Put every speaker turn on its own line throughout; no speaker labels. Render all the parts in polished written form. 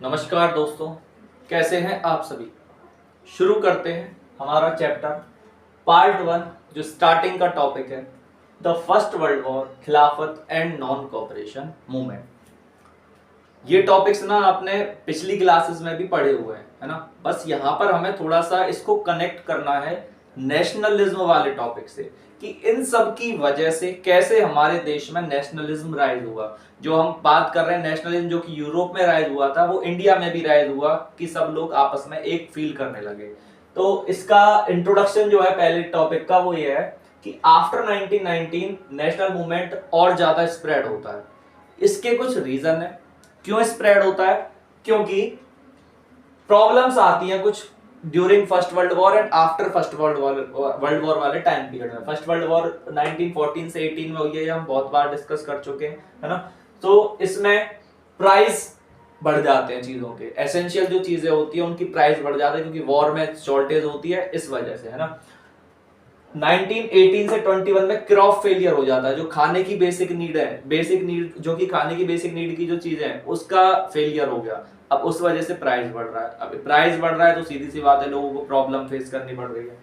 नमस्कार दोस्तों, कैसे हैं आप सभी। शुरू करते हैं हमारा चैप्टर पार्ट 1 जो स्टार्टिंग का टॉपिक है द फर्स्ट वर्ल्ड वॉर, खिलाफत एंड नॉन कोऑपरेशन मूवमेंट। ये टॉपिक्स ना आपने पिछली क्लासेस में भी पढ़े हुए हैं, है ना। बस यहाँ पर हमें थोड़ा सा इसको कनेक्ट करना है नेशनलिज्म वाले टॉपिक से कि इन सब की वजह से कैसे हमारे देश में नेशनलिज्म राइज हुआ। जो हम बात कर रहे हैं नेशनलिज्म जो कि यूरोप में राइज हुआ था, वो इंडिया में भी राइज हुआ कि सब लोग आपस में एक फील करने लगे। तो इसका इंट्रोडक्शन जो है पहले टॉपिक का वो ये है कि आफ्टर 1919 नेशनल मूवमेंट और ज्यादा स्प्रेड होता है। इसके कुछ रीजन है क्यों स्प्रेड होता है, क्योंकि प्रॉब्लम्स आती हैं कुछ during first world war and after first world war वाले टाइम पीरियड में। फर्स्ट वर्ल्ड वॉर 1914 से 18 में हुई है, हम बहुत बार डिस्कस कर चुके हैं, है ना। तो इसमें प्राइस बढ़ जाते हैं चीजों के, एसेंशियल जो चीजें होती है उनकी प्राइस बढ़ जाती है क्योंकि वॉर में शॉर्टेज होती है, इस वजह से, है ना। 1918 से 21 में क्रॉप फेलियर हो जाता है, जो खाने की बेसिक नीड है, बेसिक नीड जो कि खाने की बेसिक नीड की जो चीजें हैं उसका फेलियर हो गया। अब उस वजह से प्राइस बढ़ रहा है। अब प्राइस बढ़ रहा है तो सीधी सी बात है लोगों को प्रॉब्लम फेस करनी पड़ रही है।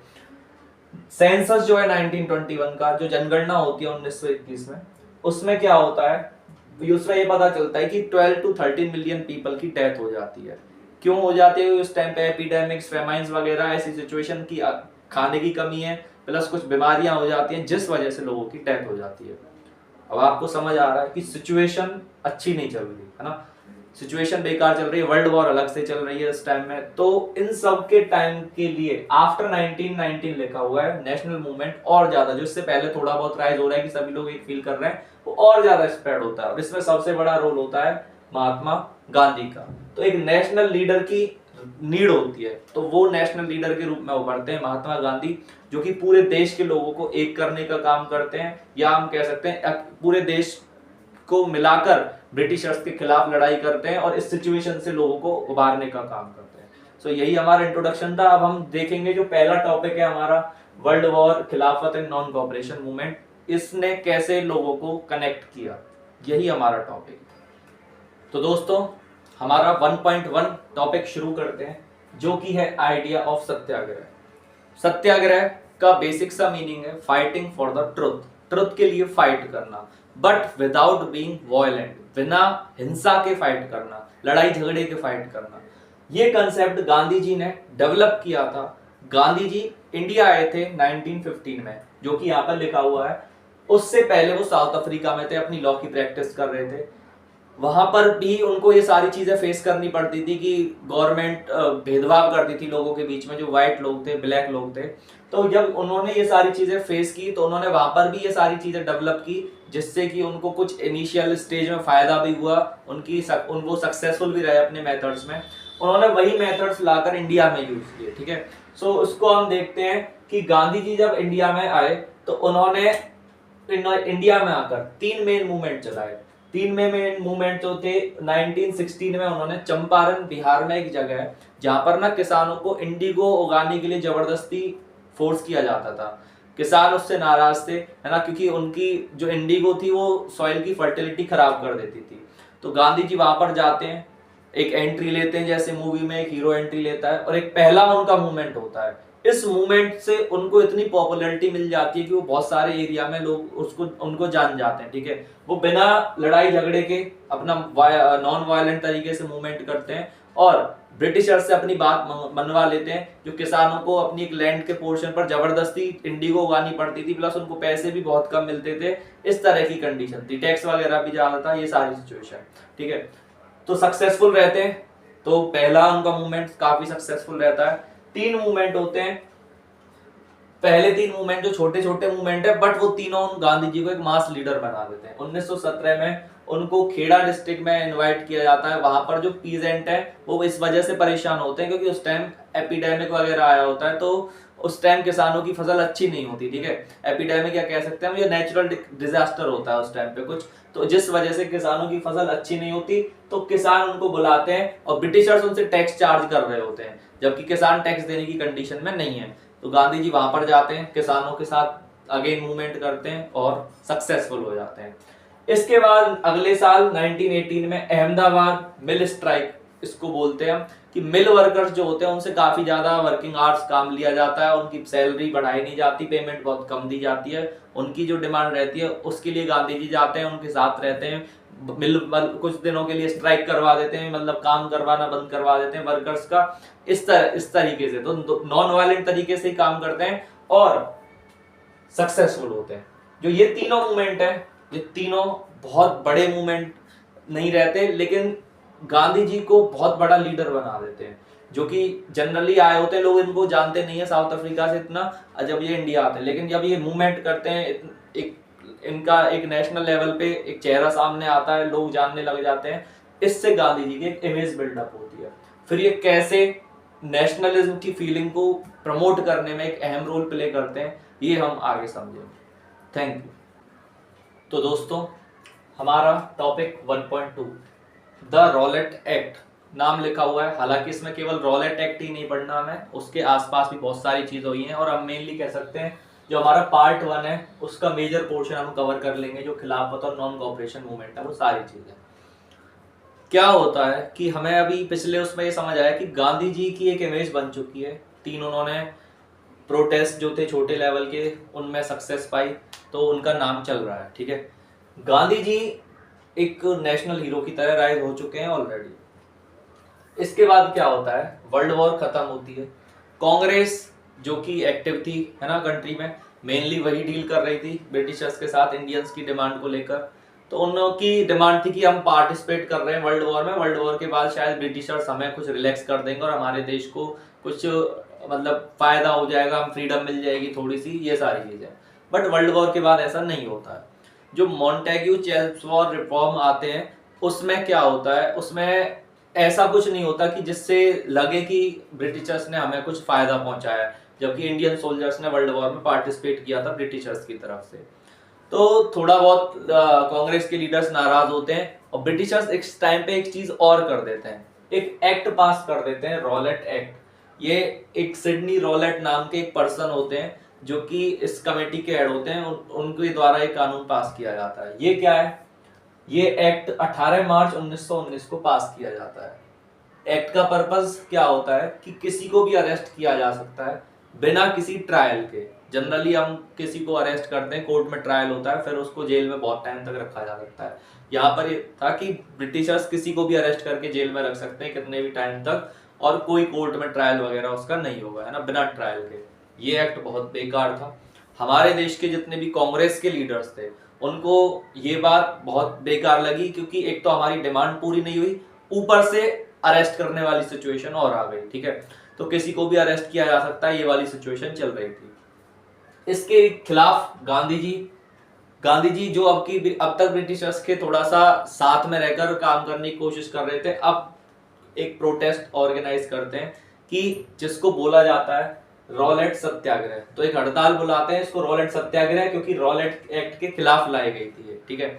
सेंसस जो है 1921 का, जो जनगणना होती है 1921 में, उसमें क्या होता है, उसमें ये पता चलता है कि 12 to 13 मिलियन पीपल की डेथ हो जाती है। क्यों हो जाती है? उस टाइम पे एपिडेमिक्स, फेमाइन्स वगैरह ऐसी सिचुएशन की, खाने की कमी है प्लस कुछ बीमारियां हो जाती हैं जिस वजह से लोगों की डेथ हो जाती है। अब आपको समझ आ रहा है कि सिचुएशन अच्छी नहीं चल रही है ना, सिचुएशन बेकार चल रही है, वर्ल्ड वॉर अलग से चल रही है इस टाइम में। तो इन सब के टाइम के लिए आफ्टर 1919 लिखा हुआ है नेशनल मूवमेंट और ज्यादा, जो इससे पहले थोड़ा बहुत राइज हो रहा है कि सभी लोग एक फील कर रहे हैं, वो और ज्यादा स्प्रेड होता है। और इसमें सबसे बड़ा रोल होता है महात्मा गांधी का। तो एक नेशनल लीडर की नीड होती है, तो वो नेशनल लीडर के रूप में उभरते हैं महात्मा गांधी, जो कि पूरे देश के लोगों को एक करने का काम करते हैं, या हम कह सकते हैं पूरे देश को मिलाकर ब्रिटिशर्स के खिलाफ लड़ाई करते हैं और इस सिचुएशन से लोगों को उबारने का काम करते हैं। सो यही हमारा इंट्रोडक्शन था। अब हम देखेंगे जो पहला टॉपिक है हमारा वर्ल्ड वॉर, खिलाफत एंड नॉन कोऑपरेशन मूवमेंट, इसने कैसे लोगों को कनेक्ट किया, यही हमारा टॉपिक। तो दोस्तों हमारा 1.1 टॉपिक शुरू करते हैं, जो कि है आइडिया ऑफ सत्याग्रह। सत्याग्रह का बेसिक सा मीनिंग है fighting for the truth, truth के लिए फाइट करना, बट विदाउट बीइंग वायलेंट, बिना हिंसा के फाइट करना, लड़ाई झगड़े के फाइट करना। ये कंसेप्ट गांधी जी ने डेवलप किया था। गांधी जी इंडिया आए थे 1915 में, जो कि यहाँ पर लिखा हुआ है। उससे पहले वो साउथ अफ्रीका में थे, अपनी लॉ की प्रैक्टिस कर रहे थे। वहां पर भी उनको ये सारी चीजें फेस करनी पड़ती थी कि गवर्नमेंट भेदभाव करती थी लोगों के बीच में, जो व्हाइट लोग थे, ब्लैक लोग थे। तो जब उन्होंने ये सारी चीजें फेस की तो उन्होंने वहां पर भी ये सारी चीजें डेवलप की, जिससे कि उनको कुछ इनिशियल स्टेज में फायदा भी हुआ, वो सक्सेसफुल भी रहे अपने मेथड्स में। उन्होंने वही मेथड्स लाकर इंडिया में यूज किए, ठीक है। सो उसको हम देखते हैं कि गांधी जी जब इंडिया में आए तो उन्होंने इंडिया में आकर 3 मेन मूवमेंट चलाए। 3 मेन मूवमेंट जो थे 1916 में उन्होंने चंपारण बिहार में एक जगह है जहां पर ना किसानों को इंडिगो उगाने के लिए जबरदस्ती फोर्स किया जाता था। किसान उससे नाराज थे, है ना, क्योंकि उनकी जो इंडिगो थी वो सॉइल की फर्टिलिटी खराब कर देती थी। तो गांधी जी वहां पर जाते हैं, एक एंट्री लेते हैं, जैसे मूवी में एक हीरो एंट्री लेता है, और एक पहला उनका मूवमेंट होता है। इस मूवमेंट से उनको इतनी पॉपुलैरिटी मिल जाती है कि वो बहुत सारे एरिया में लोग उनको जान जाते हैं, ठीक है। वो बिना लड़ाई झगड़े के अपना नॉन वायलेंट तरीके से मूवमेंट करते हैं और ब्रिटिशर से अपनी बात मनवा लेते हैं। जो किसानों को अपनी एक लैंड के पोर्शन पर जबरदस्ती इंडिगो उगानी पड़ती थी, प्लस उनको पैसे भी बहुत कम मिलते थे, इस तरह की कंडीशन थी, टैक्स वगैरह भी ज्यादा था, ये सारी सिचुएशन, ठीक है। तो सक्सेसफुल रहते हैं। तो पहला उनका मूवमेंट काफी सक्सेसफुल रहता है। 3 मूवमेंट होते हैं। पहले 3 मूवमेंट जो छोटे छोटे मूवमेंट है, बट वो तीनों गांधी जी को एक मास लीडर बना देते हैं। 1917 में उनको खेड़ा डिस्ट्रिक्ट में इनवाइट किया जाता है। वहां पर जो पीजेंट है वो इस वजह से परेशान होते हैं क्योंकि उस टाइम एपिडेमिक वगैरह आया होता है, तो उस टाइम किसानों की फसल अच्छी नहीं होती, ठीक है। एपिडेमिक क्या कह सकते हैं, ये नेचुरल डिजास्टर होता है उस टाइम पे कुछ, तो जिस वजह से किसानों की फसल अच्छी नहीं होती, तो किसान उनको बुलाते हैं और ब्रिटिशर्स उनसे टैक्स चार्ज कर रहे होते हैं, जबकि किसान टैक्स देने की कंडीशन में नहीं है। तो गांधी जी वहां पर जाते हैं, किसानों के साथ अगेन मूवमेंट करते हैं और सक्सेसफुल हो जाते हैं। इसके बाद अगले साल 1918 में अहमदाबाद मिल स्ट्राइक इसको बोलते हैं हम कि मिल वर्कर्स जो होते हैं उनसे काफी ज्यादा वर्किंग आवर्स काम लिया जाता है, उनकी सैलरी बढ़ाई नहीं जाती, पेमेंट बहुत कम दी जाती है। उनकी जो डिमांड रहती है उसके लिए गांधी जी जाते हैं, उनके साथ रहते हैं, मिल कुछ दिनों के लिए स्ट्राइक करवा देते हैं, मतलब काम करवाना बंद करवा देते हैं वर्कर्स का। इस तरीके से तो नॉन वायलेंट तरीके से ही काम करते हैं और सक्सेसफुल होते हैं। जो ये तीनों मूवमेंट है, ये तीनों बहुत बड़े मूवमेंट नहीं रहते, लेकिन गांधी जी को बहुत बड़ा लीडर बना देते हैं। जो कि जनरली आए होते हैं, लोग इनको जानते नहीं है साउथ अफ्रीका से इतना, जब ये इंडिया आते हैं, लेकिन जब ये मूवमेंट करते हैं एक इनका एक नेशनल लेवल पे एक चेहरा सामने आता है, लोग जानने लग जाते हैं, इससे गांधी जी की एक इमेज बिल्डअप होती है। फिर ये कैसे नेशनलिज्म की फीलिंग को प्रमोट करने में एक अहम रोल प्ले करते हैं, ये हम आगे समझेंगे। Thank you. तो दोस्तों, हमारा टॉपिक 1.2 द रॉलेट एक्ट नाम लिखा हुआ है। हालांकि इसमें केवल रॉलेट एक्ट ही नहीं पढ़ना हमें, उसके आसपास भी बहुत सारी चीजें हुई हैं, और हम मेनली कह सकते हैं जो हमारा पार्ट 1 है उसका मेजर पोर्शन हम कवर कर लेंगे, जो खिलाफत और नॉन कोऑपरेशन मूवमेंट है, वो सारी चीजें। क्या होता है कि हमें अभी पिछले उसमें ये समझ आया कि गांधी जी की एक इमेज बन चुकी है, तीन उन्होंने प्रोटेस्ट जो थे छोटे लेवल के उनमें सक्सेस पाई, तो उनका नाम चल रहा है, ठीक है। गांधी जी एक नेशनल हीरो की तरह राइज हो चुके हैं ऑलरेडी। इसके बाद क्या होता है, वर्ल्ड वॉर खत्म होती है, कांग्रेस जो कि एक्टिव थी है ना कंट्री में, मेनली वही डील कर रही थी ब्रिटिशर्स के साथ इंडियंस की डिमांड को लेकर। तो उनकी डिमांड थी कि हम पार्टिसिपेट कर रहे हैं वर्ल्ड वॉर में, वर्ल्ड वॉर के बाद शायद ब्रिटिशर्स हमें कुछ रिलैक्स कर देंगे और हमारे देश को कुछ मतलब फायदा हो जाएगा, हम फ्रीडम मिल जाएगी थोड़ी सी, ये सारी चीजें। बट वर्ल्ड वॉर के बाद ऐसा नहीं होता है। जो मॉन्टेग्यू चेल्मस्फोर्ड रिफॉर्म आते हैं उसमें क्या होता है, उसमें ऐसा कुछ नहीं होता कि जिससे लगे कि ब्रिटिशर्स ने हमें कुछ फायदा पहुंचाया, जबकि इंडियन सोल्जर्स ने वर्ल्ड वॉर में पार्टिसिपेट किया था ब्रिटिशर्स की तरफ से। तो थोड़ा बहुत कांग्रेस के लीडर्स नाराज होते हैं और ब्रिटिशर्स इस टाइम पे एक चीज और कर देते हैं, एक एक्ट पास कर देते हैं, रॉलेट एक्ट। ये एक सिडनी रॉलेट नाम के एक पर्सन होते हैं जो कि इस कमेटी के हेड होते हैं, उनके द्वारा एक कानून पास किया जाता है। ये क्या है, ये एक्ट 18 मार्च 1919 को पास किया जाता है। एक्ट का पर्पस क्या होता है कि किसी को भी अरेस्ट किया जा सकता है बिना किसी ट्रायल के। जनरली हम किसी को अरेस्ट करते हैं, कोर्ट में ट्रायल होता है, फिर उसको जेल में बहुत टाइम तक रखा जा सकता है। यहाँ पर ये था कि ब्रिटिशर्स किसी को भी अरेस्ट करके जेल में रख सकते हैं कितने भी टाइम तक, और कोई कोर्ट में ट्रायल वगैरह उसका नहीं होगा, है ना, बिना ट्रायल के। ये एक्ट बहुत बेकार था। हमारे देश के जितने भी कांग्रेस के लीडर्स थे उनको ये बात बहुत बेकार लगी, क्योंकि एक तो हमारी डिमांड पूरी नहीं हुई, ऊपर से अरेस्ट करने वाली सिचुएशन और आ गई, ठीक है। तो किसी को भी अरेस्ट किया जा सकता है, ये वाली सिचुएशन चल रही थी। इसके खिलाफ गांधी जी जो अब तक ब्रिटिशर्स के थोड़ा सा साथ में रहकर काम करने की कोशिश कर रहे थे, अब एक प्रोटेस्ट ऑर्गेनाइज करते हैं कि जिसको बोला जाता है रॉलेट सत्याग्रह। तो एक हड़ताल बुलाते हैं, इसको रॉलेट सत्याग्रह, क्योंकि रॉलेट एक्ट के खिलाफ लाई गई थी, ठीक है।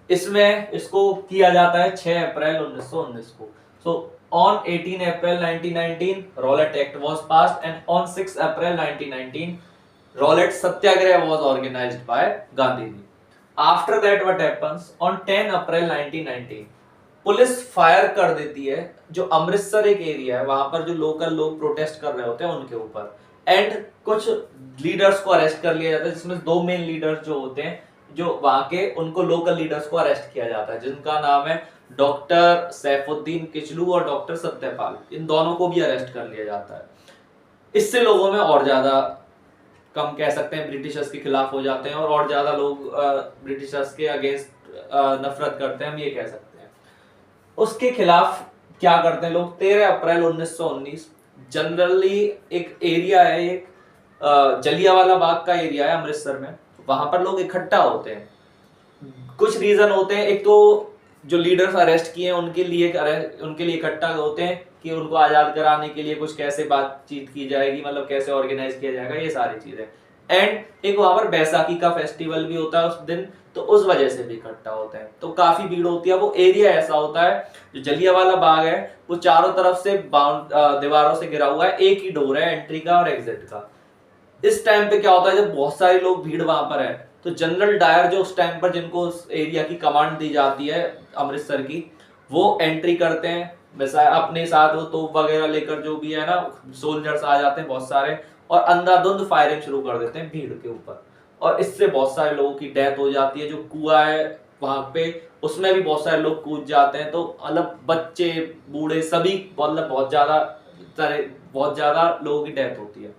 इसमें इसको किया जाता है 6 अप्रैल 1919 को। सो on 18 April 1919 Rowlatt Act was passed, and on 6 April 1919 Rowlatt Satyagraha was organized by Gandhi ji. After that what happens, on 10 April 1919 police fire कर देती है जो अमृतसर एक एरिया है, वहां पर जो लोकल लोग प्रोटेस्ट कर रहे होते हैं उनके ऊपर, एंड कुछ लीडर्स को अरेस्ट कर लिया जाता है, जिसमें 2 मेन लीडर्स जो होते हैं जो वहां के, उनको लोकल लीडर्स को अरेस्ट किया जाता है, जिनका नाम है डॉक्टर सैफुद्दीन किचलू और डॉक्टर सत्यपाल। इन दोनों को भी अरेस्ट कर लिया जाता है। इससे लोगों में और ज्यादा, कम कह सकते हैं, ब्रिटिशर्स के खिलाफ हो जाते हैं और ज्यादा लोग ब्रिटिशर्स के अगेंस्ट नफरत करते हैं, हम ये कह सकते हैं। उसके खिलाफ क्या करते हैं लोग, 13 अप्रैल 1919 जनरली एक एरिया है, एक जलियांवाला बाग का एरिया है अमृतसर में, वहां पर लोग इकट्ठा होते हैं। कुछ रीजन होते हैं, एक तो जो लीडर्स अरेस्ट किए हैं उनके लिए इकट्ठा होते हैं कि उनको आजाद कराने के लिए कुछ कैसे बातचीत की जाएगी, मतलब कैसे ऑर्गेनाइज किया जाएगा, ये सारी चीजें। एंड एक वहां पर बैसाखी का फेस्टिवल भी होता है उस दिन, तो उस वजह से भी इकट्ठा होते हैं, तो काफी भीड़ होती है। वो एरिया ऐसा होता है, जो जलियांवाला बाग है वो चारों तरफ से दीवारों से घिरा हुआ है, एक ही डोर है एंट्री का और एग्जिट का। इस टाइम पे क्या होता है, जब बहुत सारे लोग भीड़ वहां पर है, तो जनरल डायर जो उस टाइम पर, जिनको उस एरिया की कमांड दी जाती है अमृतसर की, वो एंट्री करते हैं, मिसाइल अपने साथ वो तोप वगैरह लेकर जो भी है ना सोल्जर्स आ जाते हैं बहुत सारे, और अंधाधुंध फायरिंग शुरू कर देते हैं भीड़ के ऊपर, और इससे बहुत सारे लोगों की डेथ हो जाती है। जो कुआं है वहां पे उसमें भी बहुत सारे लोग कूद जाते हैं, तो मतलब बच्चे बूढ़े सभी मतलब बहुत ज्यादा लोगों की डेथ होती है।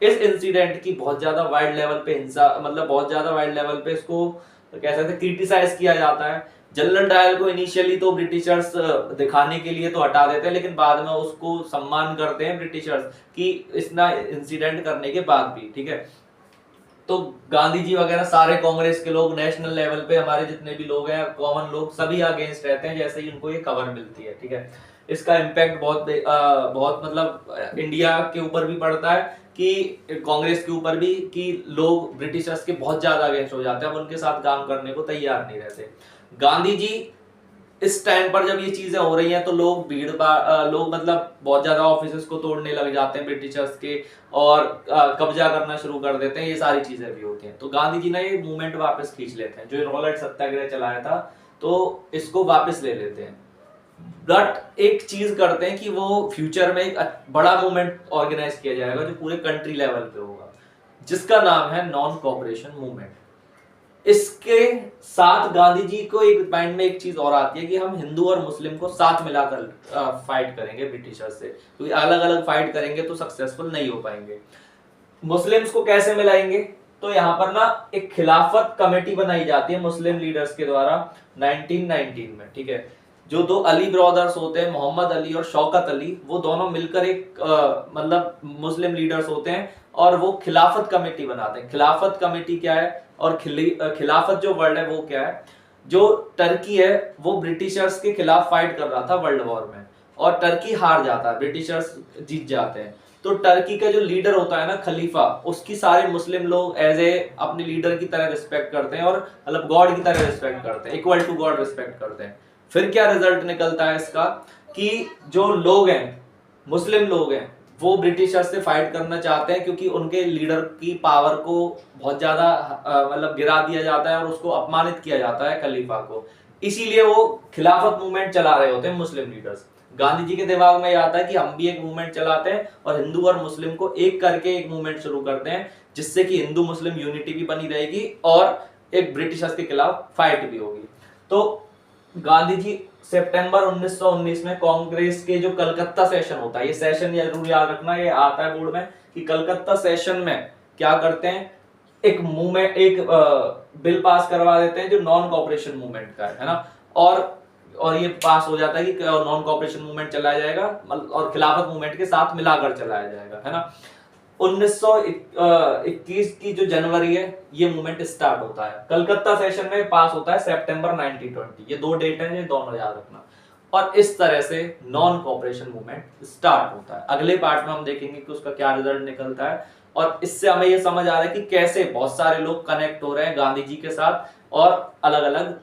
इस इंसिडेंट की बहुत ज्यादा वाइड लेवल पे हिंसा, मतलब बहुत ज्यादा वाइड लेवल पे इसको कह सकते हैं क्रिटिसाइज किया जाता है। जनरल डायल को इनिशियली तो ब्रिटिशर्स दिखाने के लिए तो हटा देते हैं, लेकिन बाद में उसको सम्मान करते हैं ब्रिटिशर्स कि इतना इंसिडेंट करने के बाद भी, ठीक है। तो गांधी जी वगैरह सारे कांग्रेस के लोग, नेशनल लेवल पे हमारे जितने भी लोग हैं, कॉमन लोग, सभी अगेंस्ट रहते हैं जैसे ही उनको ये खबर मिलती है, ठीक है। इसका इम्पैक्ट बहुत मतलब इंडिया के ऊपर भी पड़ता है कि कांग्रेस के ऊपर भी, कि लोग ब्रिटिशर्स के बहुत ज्यादा अगेंस्ट हो जाते हैं, अब उनके साथ काम करने को तैयार नहीं रहते। गांधी जी इस टाइम पर जब ये चीजें हो रही हैं तो लोग मतलब बहुत ज्यादा ऑफिसेस को तोड़ने लग जाते हैं ब्रिटिशर्स के, और कब्जा करना शुरू कर देते हैं, ये सारी चीजें भी होती हैं। तो गांधी जी ना ये मूवमेंट वापस खींच लेते हैं, जो रॉलेट सत्याग्रह चलाया था तो इसको वापस ले लेते हैं। बट एक चीज करते हैं कि वो फ्यूचर में एक बड़ा मूवमेंट ऑर्गेनाइज किया जाएगा जो पूरे कंट्री लेवल पे होगा, जिसका नाम है नॉन कोऑपरेशन मूवमेंट। इसके साथ गांधी जी को एक माइंड में एक चीज और आती है कि हम हिंदू और मुस्लिम को साथ मिलाकर फाइट करेंगे ब्रिटिशर्स से, क्योंकि अलग अलग फाइट करेंगे तो सक्सेसफुल नहीं हो पाएंगे। मुस्लिम्स को कैसे मिलाएंगे, तो यहाँ पर ना एक खिलाफत कमेटी बनाई जाती है मुस्लिम लीडर्स के द्वारा 1919 में, ठीक है। जो दो अली ब्रदर्स होते हैं, मोहम्मद अली और शौकत अली, वो दोनों मिलकर एक मतलब मुस्लिम लीडर्स होते हैं और वो खिलाफत कमेटी बनाते हैं। खिलाफत कमेटी क्या है और खिलाफत जो वर्ड है वो क्या है, जो टर्की है वो ब्रिटिशर्स के खिलाफ फाइट कर रहा था वर्ल्ड वॉर में, और टर्की हार जाता है, ब्रिटिशर्स जीत जाते हैं। तो टर्की का जो लीडर होता है ना खलीफा, उसकी सारे मुस्लिम लोग एज ए अपने लीडर की तरह रिस्पेक्ट करते हैं, और मतलब गॉड की तरह रिस्पेक्ट करते हैं, इक्वल टू गॉड रिस्पेक्ट करते हैं। फिर क्या रिजल्ट निकलता है इसका कि जो लोग हैं, मुस्लिम लोग हैं, वो ब्रिटिशर्स से फाइट करना चाहते हैं, क्योंकि उनके लीडर की पावर को बहुत ज्यादा मतलब गिरा दिया जाता है और उसको अपमानित किया जाता है खलीफा को। इसीलिए वो खिलाफत मूवमेंट चला रहे होते हैं मुस्लिम लीडर्स। गांधी जी के दिमाग में आता है कि हम भी एक मूवमेंट चलाते हैं और हिंदू और मुस्लिम को एक करके एक मूवमेंट शुरू करते हैं, जिससे कि हिंदू मुस्लिम यूनिटी भी बनी रहेगी और एक ब्रिटिशर्स के खिलाफ फाइट भी होगी। तो गांधी जी सितंबर 1919 में कांग्रेस के जो कलकत्ता सेशन होता है, ये सेशन जरूर याद रखना, ये आता है बोर्ड में, कि कलकत्ता सेशन में क्या करते हैं, एक मूवमेंट, एक बिल पास करवा देते हैं जो नॉन कोऑपरेशन मूवमेंट का है ना, और ये पास हो जाता है कि नॉन कोऑपरेशन मूवमेंट चलाया जाएगा और खिलाफत मूवमेंट के साथ मिलाकर चलाया जाएगा, है ना। 1921 की जो जनवरी है ये मूवमेंट स्टार्ट होता है, कलकत्ता सेशन में पास होता है सितंबर 1920, ये दो डेट है, ये दोनों याद रखना। और इस तरह से नॉन कोऑपरेशन मूवमेंट स्टार्ट होता है। अगले पार्ट में हम देखेंगे कि उसका क्या रिजल्ट निकलता है, और इससे हमें ये समझ आ रहा है कि कैसे बहुत सारे लोग कनेक्ट हो रहे हैं गांधी जी के साथ, और अलग अलग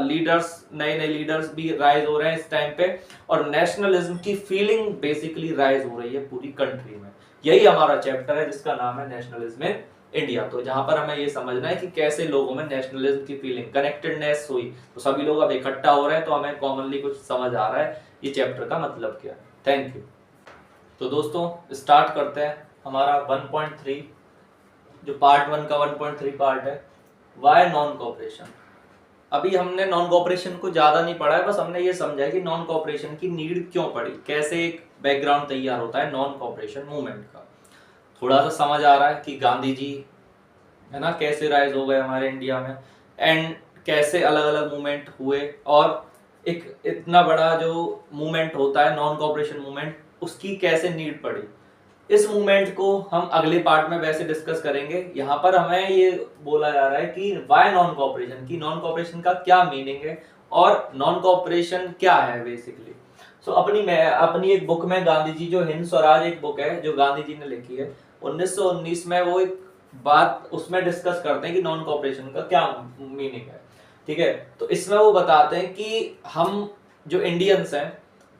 लीडर्स, नए नए लीडर्स भी राइज हो रहे हैं इस टाइम पे, और नेशनलिज्म की फीलिंग बेसिकली राइज हो रही है पूरी कंट्री में। यही हमारा चैप्टर है जिसका नाम है नेशनलिज्म इन इंडिया। तो जहां पर हमें ये समझना है कि कैसे लोगों में नेशनलिज्म की फीलिंग, कनेक्टेडनेस हुई, तो सभी लोग अब इकट्ठा हो रहे हैं, तो हमें कॉमनली कुछ समझ आ रहा है ये चैप्टर का मतलब क्या है। Thank you. तो दोस्तों स्टार्ट करते हैं हमारा 1.3, जो पार्ट 1 का 1.3 पार्ट है, वाई नॉन कोऑपरेशन। अभी हमने नॉन कोऑपरेशन को ज्यादा नहीं पढ़ा है, बस हमने ये समझा है कि नॉन कोऑपरेशन की नीड क्यों पड़ी, कैसे एक बैकग्राउंड तैयार होता है नॉन कोऑपरेशन मूवमेंट का। थोड़ा सा समझ आ रहा है कि गांधी जी है ना कैसे राइज हो गए हमारे इंडिया में, एंड कैसे अलग अलग मूवमेंट हुए, और एक इतना बड़ा जो मूवमेंट होता है नॉन कोऑपरेशन मूवमेंट, उसकी कैसे नीड पड़ी। इस मूवमेंट को हम अगले पार्ट में वैसे डिस्कस करेंगे। यहाँ पर हमें ये बोला जा रहा है कि व्हाई नॉन कोऑपरेशन, की नॉन कोऑपरेशन का क्या मीनिंग है और नॉन कोऑपरेशन क्या है बेसिकली। सो अपनी एक बुक में गांधी जी, जो हिंद स्वराज एक बुक है जो गांधी जी ने लिखी है 1919 में, वो एक बात उसमें डिस्कस करते हैं कि नॉन कोऑपरेशन का क्या मीनिंग है, ठीक है। तो इसमें वो बताते हैं कि हम जो इंडियंस हैं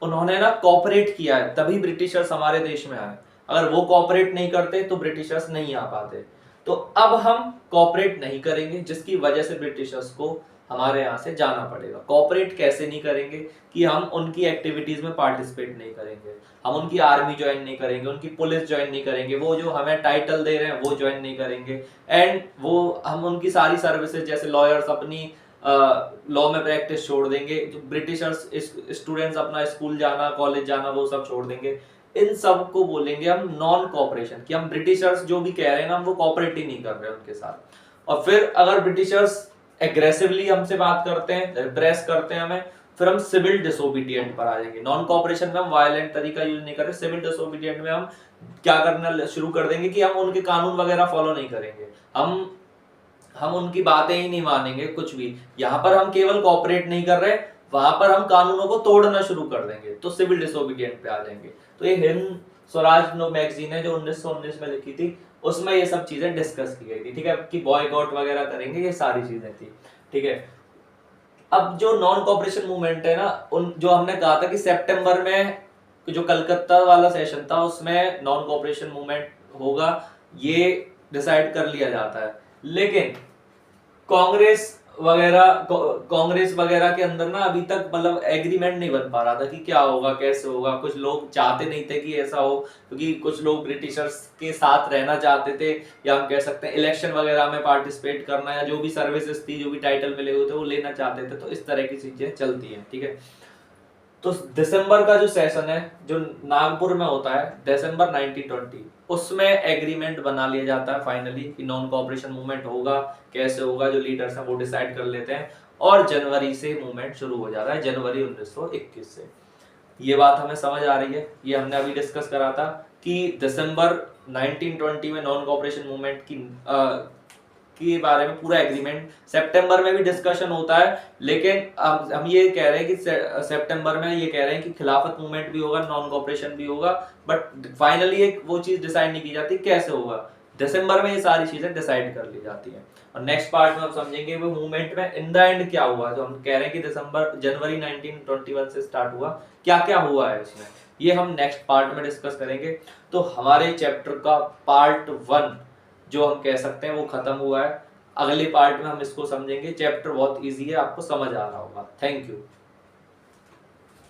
उन्होंने ना कोऑपरेट किया है, तभी ब्रिटिशर्स हमारे देश में आए। अगर वो कोऑपरेट नहीं करते तो ब्रिटिशर्स नहीं आ पाते। तो अब हम कोऑपरेट नहीं करेंगे, जिसकी वजह से ब्रिटिशर्स को हमारे यहाँ से जाना पड़ेगा। कॉपरेट कैसे नहीं करेंगे कि हम उनकी एक्टिविटीज में पार्टिसिपेट नहीं करेंगे, हम उनकी आर्मी ज्वाइन नहीं करेंगे, उनकी पुलिस ज्वाइन नहीं करेंगे, वो जो हमें टाइटल दे रहे हैं वो ज्वाइन नहीं करेंगे, एंड वो हम उनकी सारी सर्विसेज जैसे लॉयर्स अपनी लॉ में प्रैक्टिस छोड़ देंगे, जो ब्रिटिशर्स स्टूडेंट्स अपना स्कूल जाना कॉलेज जाना वो सब छोड़ देंगे। इन सब को बोलेंगे हम नॉन कॉपरेशन, कि हम ब्रिटिशर्स जो भी कह रहे हैं ना हम वो कॉपरेट ही नहीं कर रहे उनके साथ। और फिर अगर ब्रिटिशर्स एग्रेसिवली हमसे बात करते हैं, रिप्रेस करते हैं हमें, फिर हम सिविल डिसोबीडिएंट पर आ जाएंगे। नॉन कॉपरेशन में हम वायलेंट तरीका यूज नहीं कर रहे, सिविल डिसोबीडिएंट में हम क्या करना शुरू कर देंगे कि हम उनके कानून वगैरह फॉलो नहीं करेंगे, हम उनकी बातें ही नहीं मानेंगे कुछ भी। यहाँ पर हम केवल कॉपरेट नहीं कर रहे, वहां पर हम कानूनों को तोड़ना शुरू कर देंगे, तो सिविल डिसोबीडिएंट पे आ जाएंगे। तो ये हिंद स्वराज नो मैगजीन है जो 1919 में लिखी थी, उसमें ये सब चीजें डिस्कस की गई थी, ठीक है, कि बॉयकॉट वगैरह करेंगे, ये सारी चीजें थी, ठीक है। अब जो नॉन कॉपरेशन मूवमेंट है ना, उन जो हमने कहा था कि सितंबर में जो कलकत्ता वाला सेशन था उसमें नॉन कॉपरेशन मूवमेंट होगा, ये डिसाइड कर लिया जाता है। लेकिन कांग्रेस वगैरह के अंदर ना अभी तक मतलब एग्रीमेंट नहीं बन पा रहा था कि क्या होगा कैसे होगा। कुछ लोग चाहते नहीं थे कि ऐसा हो, क्योंकि कुछ लोग ब्रिटिशर्स के साथ रहना चाहते थे, या हम कह सकते हैं इलेक्शन वगैरह में पार्टिसिपेट करना, या जो भी सर्विसेज थी जो भी टाइटल मिले हुए थे वो लेना चाहते थे। तो इस तरह की चीजें चलती हैं, ठीक है। तो दिसंबर का जो सेशन है जो नागपुर में होता है दिसंबर 1920, उसमें एग्रीमेंट बना लिया जाता है फाइनली कि नॉन कॉपरेशन मूवमेंट होगा, कैसे होगा, जो लीडर्स हैं वो डिसाइड कर लेते हैं, और जनवरी से मूवमेंट शुरू हो जाता है, जनवरी 1921 से। ये बात हमें समझ आ रही है, ये हमने अभी डिस्कस करा था कि दिसंबर 1920 में नॉन कॉपरेशन मूवमेंट के बारे में पूरा एग्रीमेंट, सितंबर में भी डिस्कशन होता है, लेकिन हम ये कह रहे हैं कि सितंबर में ये कह रहे हैं कि खिलाफत मूवमेंट भी होगा, नॉन कॉपरेशन भी होगा, बट फाइनली एक वो चीज डिसाइड नहीं की जाती कैसे होगा। दिसंबर में ये सारी चीजें डिसाइड कर ली जाती हैं, और नेक्स्ट पार्ट में हम समझेंगे वो मूवमेंट में इन द एंड क्या हुआ। जो हम कह रहे हैं कि जनवरी 1921 से स्टार्ट हुआ, क्या क्या हुआ है इसमें, ये हम नेक्स्ट पार्ट में डिस्कस करेंगे। तो हमारे चैप्टर का पार्ट 1 जो हम कह सकते हैं वो खत्म हुआ है। अगले पार्ट में हम इसको समझेंगे। चैप्टर बहुत इजी है, आपको समझ आ रहा होगा। Thank you.